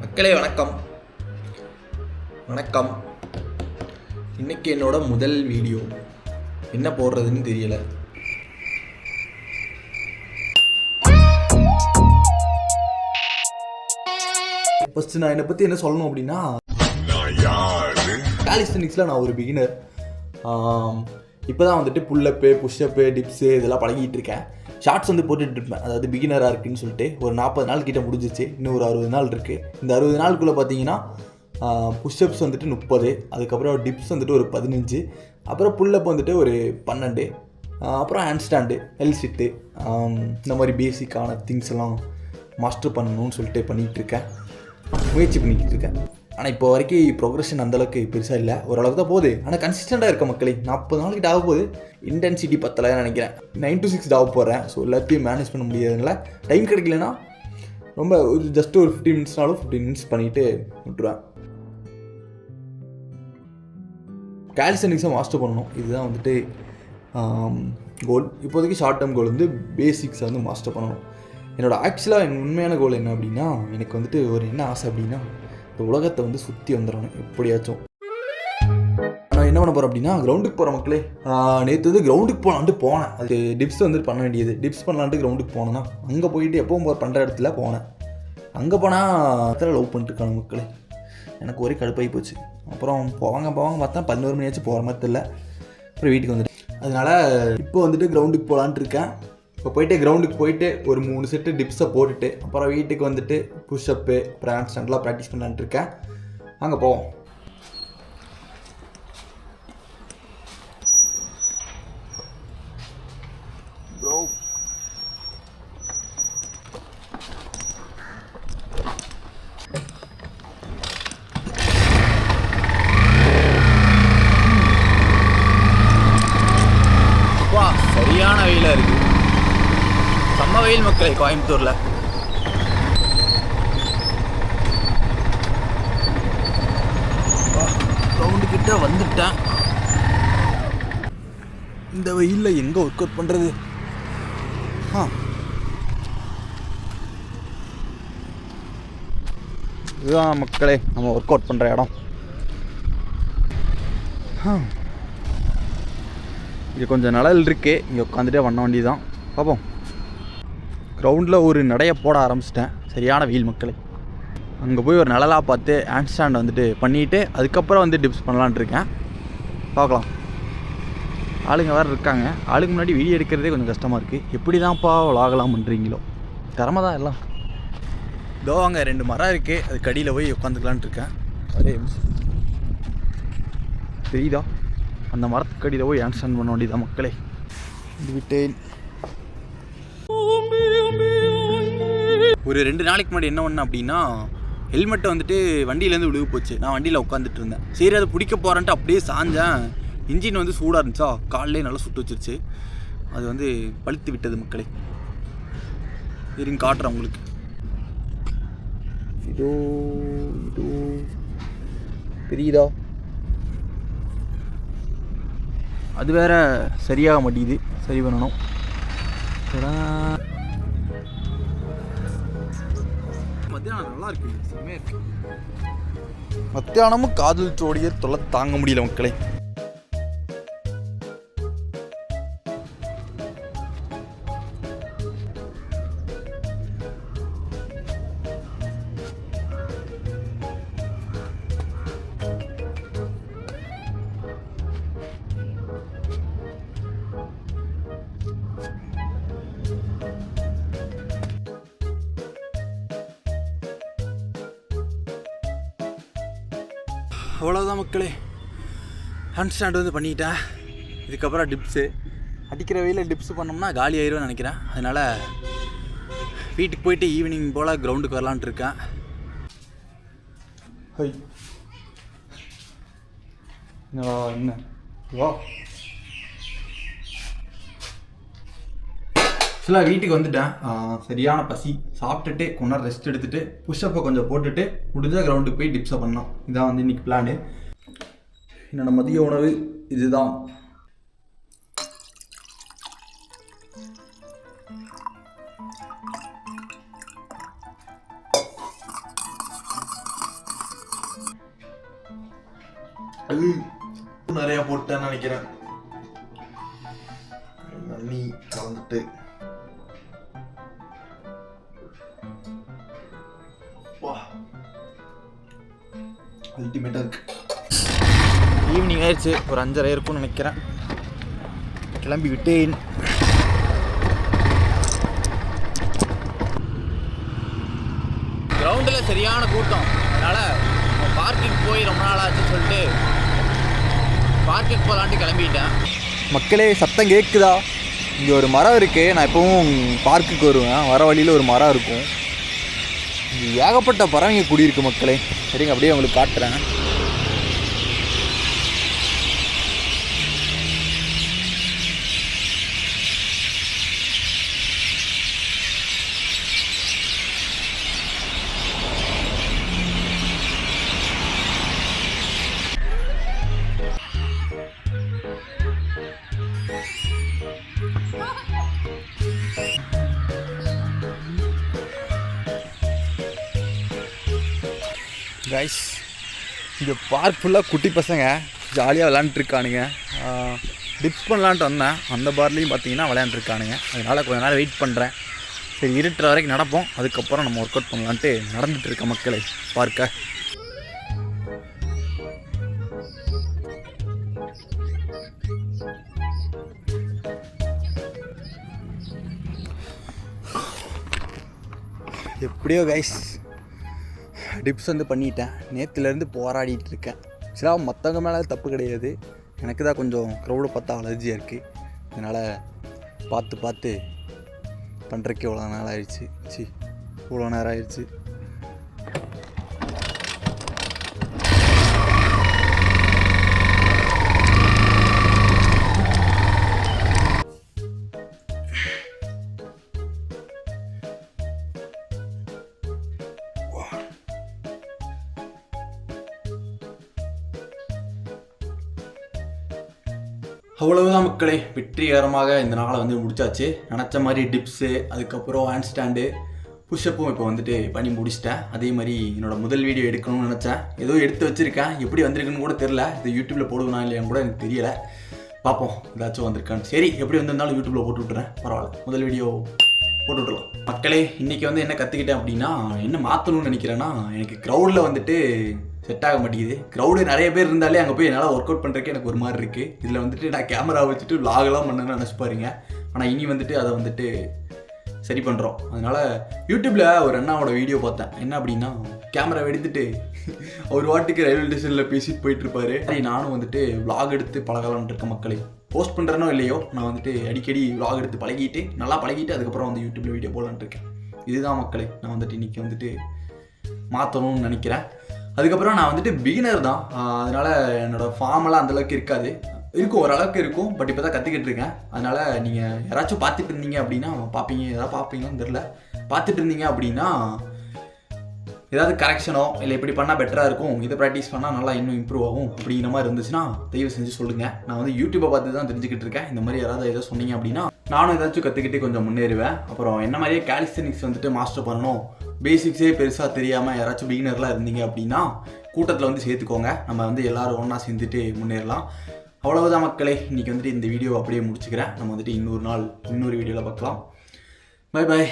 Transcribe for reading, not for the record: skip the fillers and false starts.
மக்களே வணக்கம். வணக்கம். இன்னைக்கு என்னோட முதல் வீடியோ. என்ன போடுறதுன்னு தெரியல. ஃபர்ஸ்ட் நான் என்னை பற்றி என்ன சொல்லணும் அப்படின்னா, காலிஸ்தனிக்ஸில் நான் ஒரு பிகினர். இப்போ தான் வந்துட்டு புல்லப்பு, புஷ்அப்பு, டிப்ஸு இதெல்லாம் பழகிட்டு இருக்கேன். ஷார்ட்ஸ் வந்து போட்டுட்டு இருப்பேன். அதாவது பிகினராக இருக்குன்னு சொல்லிட்டு ஒரு 40 நாள் கிட்ட முடிஞ்சிச்சு. இன்னும் ஒரு 60 நாள் இருக்குது. இந்த 60 நாளுக்குள்ளே பார்த்தீங்கன்னா புஷ்அப்ஸ் வந்துட்டு 30, அதுக்கப்புறம் டிப்ஸ் வந்துட்டு ஒரு 15, அப்புறம் புல்லப் வந்துட்டு ஒரு 12, அப்புறம் ஹேண்ட் ஸ்டாண்டு, எல் சிட்டு, இந்த மாதிரி பேசிக்கான திங்ஸ் எல்லாம் மாஸ்டர் பண்ணணும்னு சொல்லிட்டு பண்ணிகிட்ருக்கேன். முயற்சி பண்ணிக்கிட்டு இருக்கேன். ஆனால் இப்போ வரைக்கும் ப்ரோக்ரஷன் அந்தளவுக்கு பெருசாக இல்லை, ஓரளவுக்கு தான் போகுது. ஆனால் கன்சிஸ்டண்ட்டாக இருக்க மக்களே. 40 நாளைக்கு ஆக போகுது. இன்டென்சிட்டி பத்தலைன்னு நினைக்கிறேன். 9 to 6 டாவ் போடுறேன். ஸோ எல்லாத்தையும் மேனேஜ் பண்ண முடியாதுனால டைம் கிடைக்கலன்னா ரொம்ப ஜஸ்ட் ஒரு 15 மினிட்ஸ்னாலும் 15 மினிட்ஸ் பண்ணிவிட்டு விட்டுருவேன். காலிஸ்தனிக்ஸை மாஸ்டர் பண்ணணும், இதுதான் வந்துட்டு கோல். இப்போதைக்கு ஷார்ட் டேர்ம் கோல் வந்து பேசிக்ஸை வந்து மாஸ்டர் பண்ணணும். ஆக்சுவலாக என் உண்மையான கோல் என்ன அப்படின்னா, எனக்கு வந்துட்டு ஒரு என்ன ஆசை அப்படின்னா, இந்த உலகத்தை வந்து சுற்றி வந்துடணும் எப்படியாச்சும். நான் என்ன பண்ண போகிறேன் அப்படின்னா, கிரவுண்டுக்கு போகிற மக்களே. நேற்று வந்து கிரவுண்டுக்கு போகலான்ட்டு போனேன். அது டிப்ஸ் வந்துட்டு பண்ண வேண்டியது. டிப்ஸ் பண்ணலான்ட்டு கிரவுண்டுக்கு போனேன்னா, அங்கே போயிட்டு எப்பவும் பண்ணுற இடத்துல போனேன். அங்கே போனால் லவ் பண்ணிட்டு இருக்காங்க மக்களே. எனக்கு ஒரே கடுப்பாகி போச்சு. அப்புறம் போவாங்க பார்த்தா 11 மணியாச்சும் போகிற மாதிரி தெரியல. அப்புறம் வீட்டுக்கு வந்துட்டு, அதனால் இப்போ வந்துட்டு கிரவுண்டுக்கு போகலான்ட்டு இருக்கேன். இப்போ கிரவுண்டுக்கு போயிட்டு ஒரு 3 செட்டு டிப்ஸை போட்டுட்டு அப்புறம் வீட்டுக்கு வந்துட்டு புஷ்அப்பு, அப்புறம் ஹேண்ட் ஸ்டாண்ட்லாம் ப்ராக்டிஸ் பண்ணலான்ட்டு இருக்கேன். அங்கே போவோம். ப்ரோ சரியான வெயிலாக இருக்குது. செம்ம வெயில் மக்களே கோயம்புத்தூரில். கிரவுண்டுக்கிட்ட வந்துட்டேன். இந்த வெயிலில் எங்கே ஒர்க் அவுட் பண்ணுறது? இதுதான் மக்களே நம்ம ஒர்க் அவுட் பண்ணுற இடம். இங்கே கொஞ்சம் நிழல் இருக்குது, இங்கே உட்காந்துட்டே பண்ண வேண்டியதுதான். பார்ப்போம். கிரவுண்டில் ஒரு நடைய போட ஆரம்பிச்சிட்டேன். சரியான வெயில் மக்களே. அங்கே போய் ஒரு நிழலாக பார்த்து ஹேண்ட் ஸ்டாண்ட் வந்துட்டு பண்ணிவிட்டு அதுக்கப்புறம் வந்து டிப்ஸ் பண்ணலான்ட்டு இருக்கேன். பார்க்கலாம். ஆளுங்க வேறு இருக்காங்க. ஆளுக்கு முன்னாடி வீடியோ எடுக்கிறதே கொஞ்சம் கஷ்டமாக இருக்குது. எப்படி தான்ப்பா விலாகலாம் பண்ணுறீங்களோ, திறமை தான் எல்லாம். இதோ அங்கே 2 மரம் இருக்குது, அது கடியில் போய் உட்காந்துக்கலான்ட்டு இருக்கேன். அதே தெரியுதா? அந்த மரத்துக்கு கடியில் போய் ஹேண்ட் ஸ்டாண்ட் பண்ண வேண்டியதான் மக்களே. இது விட்டேன். ஒரு 2 நாளைக்கு முன்னாடி என்ன பண்ணேன் அப்படின்னா, ஹெல்மெட்டை வந்துட்டு வண்டியிலேருந்து விழுகு போச்சு. நான் வண்டியில் உட்காந்துட்டு இருந்தேன். சரி அதை பிடிக்க போகிறேன்ட்டு அப்படியே சாஞ்சேன். இன்ஜின் வந்து சூடாக இருந்துச்சா, காலிலே நல்லா சுட்டு வச்சிருச்சு. அது வந்து பழுத்து விட்டது மக்களே. சரிங்க காட்டுறேன் உங்களுக்கு. இதோ தெரியுதா? அது வேற சரியாக மாட்டேங்குது, சரி பண்ணணும். மத்தியானம் நல்லா இருக்கு, செம்மையா இருக்கு. மத்தியானமும் காதல் ஜோடியை தொல்லை தாங்க முடியல மக்களே. அவ்வளோதான் மக்களே. ஹேண்ட் ஸ்டாண்ட் வந்து பண்ணிட்டேன். இதுக்கப்புறம் டிப்ஸு. அடிக்கிற வெயில டிப்ஸ் பண்ணோம்னா காலி ஆயிடுவேன்னு நினைக்கிறேன். அதனால் வீட்டுக்கு போயிட்டு ஈவினிங் போல் கிரவுண்டுக்கு வரலான்ட்டு இருக்கேன். என்ன வா ஆக்சுவலாக வீட்டுக்கு வந்துட்டேன். சரியான பசி. சாப்பிட்டுட்டு கொஞ்ச நேரம் ரெஸ்ட் எடுத்துகிட்டு புஷ்அப்பை கொஞ்சம் போட்டுட்டு முடிஞ்சால் கிரவுண்டுக்கு போய் டிப்ஸை பண்ணோம். இதான் வந்து இன்றைக்கி பிளானு. என்னோட மதிய உணவு இதுதான். அது நிறையா போட்டேன்னு நினைக்கிறேன். தண்ணி கலந்துட்டு அல்டிமேட்டாக இருக்கு. ஈவினிங் ஆயிடுச்சு, ஒரு 5:30 இருக்கும்னு நினைக்கிறேன். கிளம்பி விட்டேன். கிரவுண்டில் சரியான கூட்டம், அதனால் பார்க்கிங் போய் ரொம்ப நாள் ஆச்சுன்னு சொல்லிட்டு பார்க்கிங் போகலான்ட்டு கிளம்பிட்டேன். மக்களே சத்தம் கேட்குதா? இங்கே ஒரு மரம் இருக்குது. நான் எப்பவும் பார்க்குக்கு வருவேன், வர வழியில் ஒரு மரம் இருக்கும். இங்கே ஏகப்பட்ட பறவைங்க குடியிருக்கு மக்களே. சரிங்க, அப்படியே உங்களுக்கு காட்டுறேன். கைஸ், இங்கே பார்க் ஃபுல்லாக குட்டி பசங்க ஜாலியாக விளாண்டுருக்கானுங்க. டிப்ஸ் பண்ணலான்ட்டு வந்தேன், அந்த பார்லேயும் பார்த்தீங்கன்னா விளையாண்டுருக்கானுங்க. அதனால் கொஞ்சம் நேரம் வெயிட் பண்ணுறேன். சரி, இருட்டுற வரைக்கும் நடப்போம், அதுக்கப்புறம் நம்ம ஒர்க் அவுட் பண்ணலான்ட்டு நடந்துகிட்டு இருக்க மக்களை பார்க்க. எப்படியோ கைஸ் டிப்ஸ் வந்து பண்ணிட்டேன். நேற்றுலேருந்து போராடிட்டு இருக்கேன். ஆக்சுவலாக மற்றவங்க மேலே தப்பு கிடையாது, எனக்கு தான் கொஞ்சம் க்ரௌடை பார்த்தா அலர்ஜியாக இருக்குது. அதனால் பார்த்து பண்ணுறதுக்கு இவ்வளோ நேரம் ஆயிடுச்சு. இவ்வளோ நேரம் ஆயிடுச்சு. அவ்வளவுதான் மக்களே, வெற்றிகரமாக இந்த நாளை வந்து முடிச்சாச்சு. நினச்ச மாதிரி டிப்ஸு, அதுக்கப்புறம் ஹேண்ட் ஸ்டாண்டு, புஷ்அப்பும் இப்போ வந்துட்டு பண்ணி முடிச்சிட்டேன். அதே மாதிரி என்னோடய முதல் வீடியோ எடுக்கணும்னு நினச்சேன், ஏதோ எடுத்து வச்சுருக்கேன். எப்படி வந்திருக்குன்னு கூட தெரில, இது யூடியூப்பில் போடுவேனா இல்லையான்னு கூட எனக்கு தெரியலை. பார்ப்போம் ஏதாச்சும் வந்திருக்கான்னு. சரி, எப்படி வந்திருந்தாலும் யூடியூப்பில் போட்டு விட்டுறேன், பரவாயில்ல. முதல் வீடியோ போட்டு விட்டுலாம். மக்களே, இன்றைக்கி வந்து என்ன கற்றுக்கிட்டேன் அப்படின்னா, என்ன மாற்றணும்னு நினைக்கிறேன்னா, எனக்கு க்ரௌடில் வந்துட்டு செட் ஆக மாட்டேங்குது. க்ரௌடு நிறைய பேர் இருந்தாலே அங்கே போய் என்னால் ஒர்க் அவுட் பண்ணுறதுக்கு எனக்கு ஒரு மாதிரி இருக்குது. இதில் வந்துட்டு நான் கேமரா வச்சுட்டு விலாகெல்லாம் பண்ணணும்னு நினச்சி பாருங்க. ஆனால் இனி வந்துட்டு அதை வந்துட்டு சரி பண்ணுறோம். அதனால் யூடியூப்பில் ஒரு அண்ணாவோட வீடியோ பார்த்தேன். என்ன அப்படின்னா, கேமரா எடுத்துட்டு ஒரு வாட்டுக்கு ரயில்வே ஸ்டேஷனில் பேசிட்டு போயிட்டுருப்பாரு. சரி, நானும் வந்துட்டு விலாக் எடுத்து பழகலான்ட்டு இருக்க மக்களே. போஸ்ட் பண்ணுறனோ இல்லையோ, நான் வந்துட்டு அடிக்கடி விலாக் எடுத்து நல்லா பழகிட்டு அதுக்கப்புறம் வந்து யூடியூப்பில் வீடியோ போடலான்ட்டு இருக்கேன். இதுதான் மக்களே, நான் வந்துட்டு இன்றைக்கி வந்துட்டு மாற்றணும்னு நினைக்கிறேன். அதுக்கப்புறம் நான் வந்துட்டு பிகினர் தான், அதனால் என்னோடய ஃபார்மெல்லாம் அந்தளவுக்கு இருக்காது. இருக்கும், ஓரளவுக்கு இருக்கும். பட் இப்போ தான் கற்றுக்கிட்டு இருக்கேன். அதனால் நீங்கள் யாராச்சும் பார்த்துட்டு இருந்தீங்க அப்படின்னா, எதாவது பார்ப்பீங்கன்னு தெரில, பார்த்துட்டு இருந்தீங்க அப்படின்னா ஏதாவது கரெக்ஷனோ இல்லை இப்படி பண்ணால் பெட்டராக இருக்கும், இதை ப்ராக்டிஸ் பண்ணால் நல்லா இன்னும் இம்ப்ரூவ் ஆகும் அப்படிங்கிற மாதிரி இருந்துச்சுன்னா தயவு செஞ்சு சொல்லுங்கள். நான் வந்து யூடியூப்பை பார்த்து தான் தெரிஞ்சுக்கிட்டு இருக்கேன். இந்த மாதிரி யாராவது ஏதோ சொன்னீங்க அப்படின்னா நானும் ஏதாச்சும் கற்றுக்கிட்டு கொஞ்சம் முன்னேறுவேன். அப்புறம் என்ன மாதிரியே காலிஸ்தெனிக்ஸ் வந்துட்டு மாஸ்டர் பண்ணணும், பேசிக்ஸே பெருசாக தெரியாமல் யாராச்சும் பிகினர்லாம் இருந்தீங்க அப்படின்னா கூட்டத்தில் வந்து சேர்த்துக்கோங்க. நம்ம வந்து எல்லோரும் ஒன்றா சேர்ந்துட்டு முன்னேறலாம். அவ்வளவுதான் மக்களே, இன்றைக்கி வந்துட்டு இந்த வீடியோ அப்படியே முடிச்சுக்கிறேன். நம்ம வந்துட்டு இன்னொரு வீடியோவில் பார்க்கலாம். Bye bye.